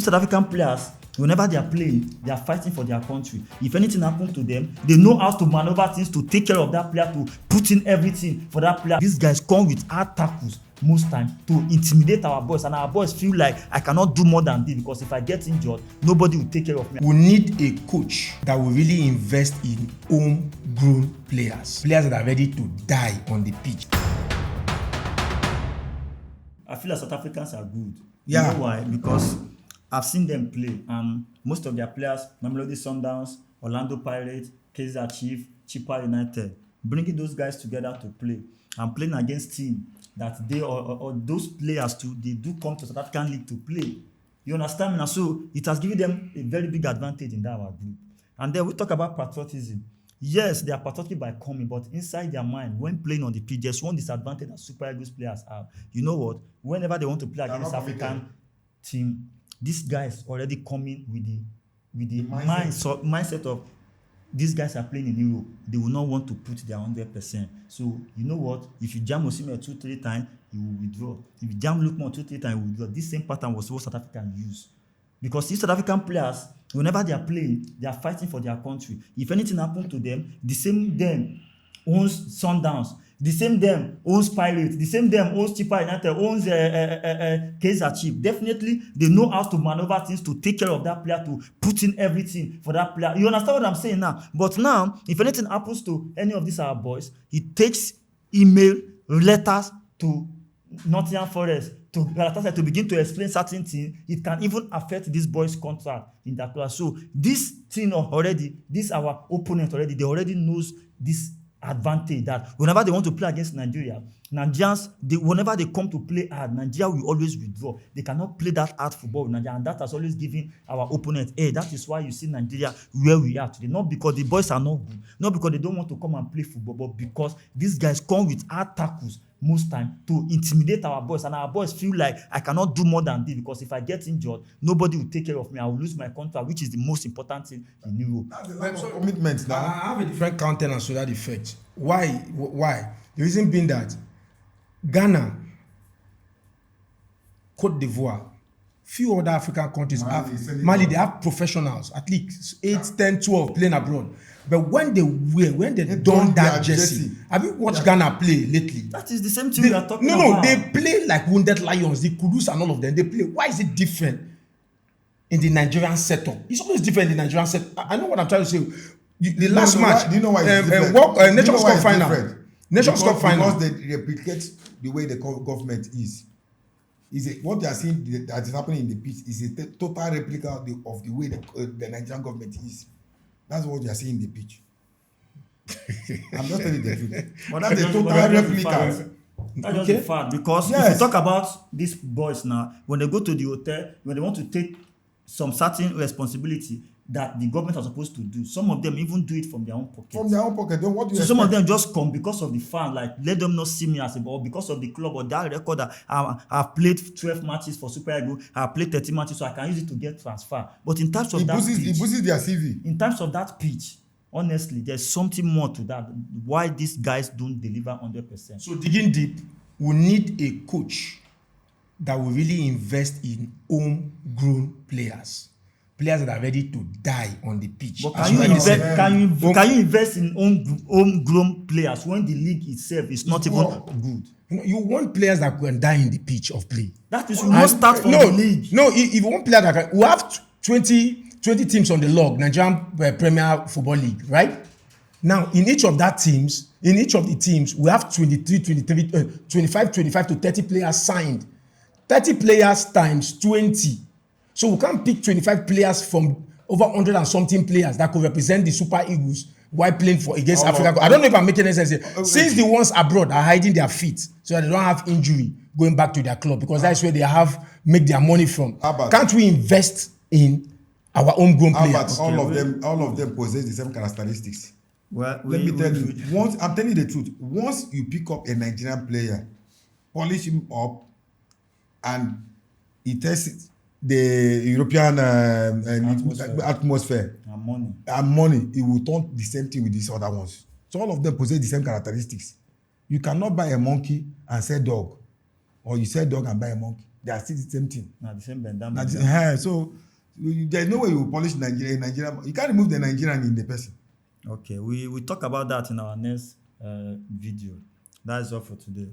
South African players, whenever they are playing, they are fighting for their country. If anything happens to them, they know how to maneuver things to take care of that player, to put in everything for that player. These guys come with hard tackles most time to intimidate our boys, and our boys feel like I cannot do more than this because if I get injured, nobody will take care of me. We need a coach that will really invest in homegrown players that are ready to die on the pitch. I feel like South Africans are good. Yeah. You know why? Because I've seen them play, and most of their players, Mamelodi Sundowns, Orlando Pirates, Kaizer Chiefs, Chippa United, bringing those guys together to play and playing against teams that they or those players too, they do come to South African League to play. You understand me now? So it has given them a very big advantage in that our group. And then we talk about patriotism. Yes, they are patriotic by coming, but inside their mind, when playing on the pitch, there's one disadvantage that Super Eagles players have. You know what? Whenever they want to play against African team, these guys already coming with the mindset of these guys are playing in Europe. They will not want to put their 100%. So you know what? If you jam Osimhen 2-3 times, you will withdraw. If you jam Lookman 2-3 times, you will withdraw. This same pattern was what South Africa use. Because these South African players, whenever they are playing, they are fighting for their country. If anything happens to them, the same them owns Sundowns, the same them owns Pirates, the same them owns Chippa United, owns Kaizer Chiefs. Definitely, they know how to maneuver things to take care of that player, to put in everything for that player. You understand what I'm saying now? But now, if anything happens to any of these our boys, he takes email, letters to Nottingham Forest, to Galatasaray to begin to explain certain things. It can even affect this boys' contract in that class. So this thing already, this our opponent already, they already knows this advantage that whenever they want to play against Nigeria, Nigerians, whenever they come to play hard, Nigeria will always withdraw. They cannot play that hard football with Nigeria, and that has always given our opponent. That is why you see Nigeria where we are today. Not because the boys are not good, not because they don't want to come and play football, but because these guys come with hard tackles most time to intimidate our boys, and our boys feel like I cannot do more than this because if I get injured, nobody will take care of me. I will lose my contract, which is the most important thing in Europe. That's a commitment now. I have a different countenance to that effect. Why? The reason being that Ghana, Cote d'Ivoire, few other African countries Mali, they have professionals, at least 8, 10, 12 playing abroad. But when they don that jersey, have you watched Ghana play lately? That is the same thing we are talking about. No, they play like wounded lions, the Kudus and all of them. They play. Why is it different in the Nigerian setup? It's always different in the Nigerian setup. I know what I'm trying to say. The last match, do you know why it's different? Nations Cup final. Nations Cup final. Because they replicate the way the government is. What they are seeing that is happening in the pitch is a total replica of the way the Nigerian government is. That's what you are seeing in the pitch. I'm just telling you the truth. But that's a total replica. That's just the fact. Because if you talk about these boys now, when they go to the hotel, when they want to take some certain responsibility that the government are supposed to do, some of them even do it from their own pocket. From their own pocket. Then what do you some of them just come because of the fan, like let them not see me as a ball because of the club or that record that I've played 12 matches for Super Eagles, I've played 30 matches, so I can use it to get transfer. But in terms of it boosts their CV. In terms of that pitch, honestly, there's something more to that. Why these guys don't deliver 100%. So digging deep, we need a coach that will really invest in homegrown players that are ready to die on the pitch. But can you invest in homegrown players when the league itself is not even good? You want players that can die in the pitch of play. That is not start from the league. No, if you want players that can, we have 20 teams on the log, Nigerian Premier Football League, right? Now, in each of the teams, we have 25 to 30 players signed. 30 players times 20. So we can't pick 25 players from over 100 and something players that could represent the Super Eagles while playing against Africa. I don't know if I'm making any sense here. Since the ones abroad are hiding their feet so that they don't have injury going back to their club, because that's where they make their money from. Can't we invest in our homegrown players? All of them possess the same characteristics. Well, let me tell you. I'm telling you the truth. Once you pick up a Nigerian player, polish him up, and he tests the European atmosphere and money, it will turn the same thing with these other ones. So all of them possess the same characteristics. You cannot buy a monkey and sell dog, or you sell dog and buy a monkey. they are still the same thing. na the same bend down. Na so there is no way you polish Nigeria. You can't remove the Nigerian in the person. Okay, we talk about that in our next video. That is all for today.